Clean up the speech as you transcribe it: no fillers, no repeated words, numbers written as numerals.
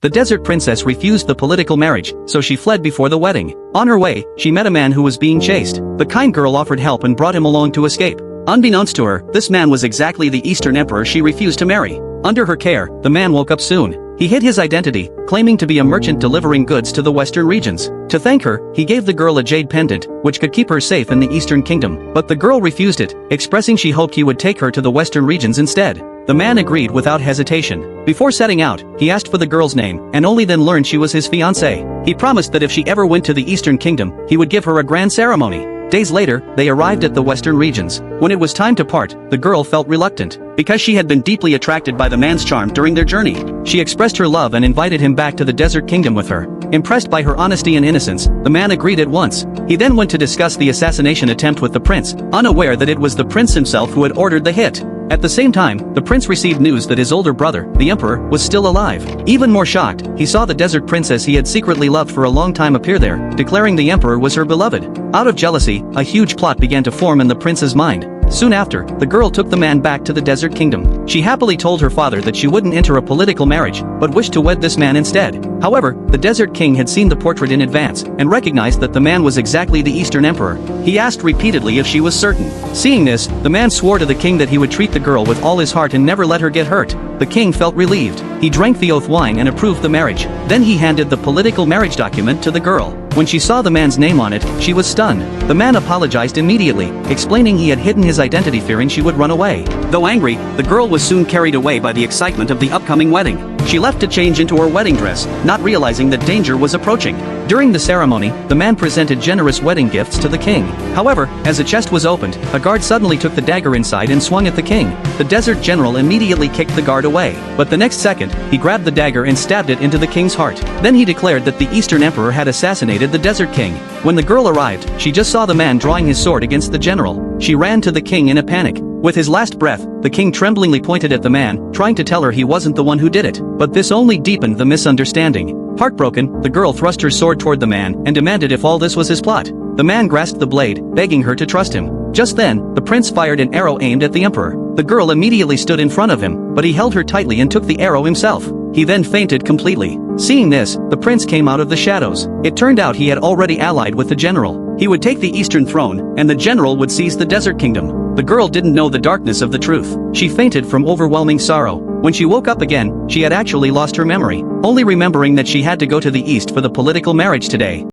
The desert princess refused the political marriage, so she fled before the wedding. On her way, she met a man who was being chased. The kind girl offered help and brought him along to escape. Unbeknownst to her, this man was exactly the Eastern emperor she refused to marry. Under her care, the man woke up soon. He hid his identity, claiming to be a merchant delivering goods to the western regions. To thank her, he gave the girl a jade pendant, which could keep her safe in the Eastern Kingdom. But the girl refused it, expressing she hoped he would take her to the western regions instead. The man agreed without hesitation. Before setting out, he asked for the girl's name, and only then learned she was his fiancée. He promised that if she ever went to the Eastern Kingdom, he would give her a grand ceremony. Days later, they arrived at the western regions. When it was time to part, the girl felt reluctant. Because she had been deeply attracted by the man's charm during their journey, she expressed her love and invited him back to the desert kingdom with her. Impressed by her honesty and innocence, the man agreed at once. He then went to discuss the assassination attempt with the prince, unaware that it was the prince himself who had ordered the hit. At the same time, the prince received news that his older brother, the emperor, was still alive. Even more shocked, he saw the desert princess he had secretly loved for a long time appear there, declaring the emperor was her beloved. Out of jealousy, a huge plot began to form in the prince's mind. Soon after, the girl took the man back to the desert kingdom. She happily told her father that she wouldn't enter a political marriage, but wished to wed this man instead. However, the desert king had seen the portrait in advance, and recognized that the man was exactly the Eastern emperor. He asked repeatedly if she was certain. Seeing this, the man swore to the king that he would treat the girl with all his heart and never let her get hurt. The king felt relieved. He drank the oath wine and approved the marriage. Then he handed the political marriage document to the girl. When she saw the man's name on it, she was stunned. The man apologized immediately, explaining he had hidden his identity fearing she would run away. Though angry, the girl was soon carried away by the excitement of the upcoming wedding. She left to change into her wedding dress, not realizing that danger was approaching. During the ceremony, the man presented generous wedding gifts to the king. However, as a chest was opened, a guard suddenly took the dagger inside and swung at the king. The desert general immediately kicked the guard away, but the next second, he grabbed the dagger and stabbed it into the king's heart. Then he declared that the Eastern emperor had assassinated the desert king. When the girl arrived, she just saw the man drawing his sword against the general. She ran to the king in a panic. With his last breath, the king tremblingly pointed at the man, trying to tell her he wasn't the one who did it. But this only deepened the misunderstanding. Heartbroken, the girl thrust her sword toward the man and demanded if all this was his plot. The man grasped the blade, begging her to trust him. Just then, the prince fired an arrow aimed at the emperor. The girl immediately stood in front of him, but he held her tightly and took the arrow himself. He then fainted completely. Seeing this, the prince came out of the shadows. It turned out he had already allied with the general. He would take the Eastern throne, and the general would seize the desert kingdom. The girl didn't know the darkness of the truth. She fainted from overwhelming sorrow. When she woke up again, she had actually lost her memory, only remembering that she had to go to the east for the political marriage today.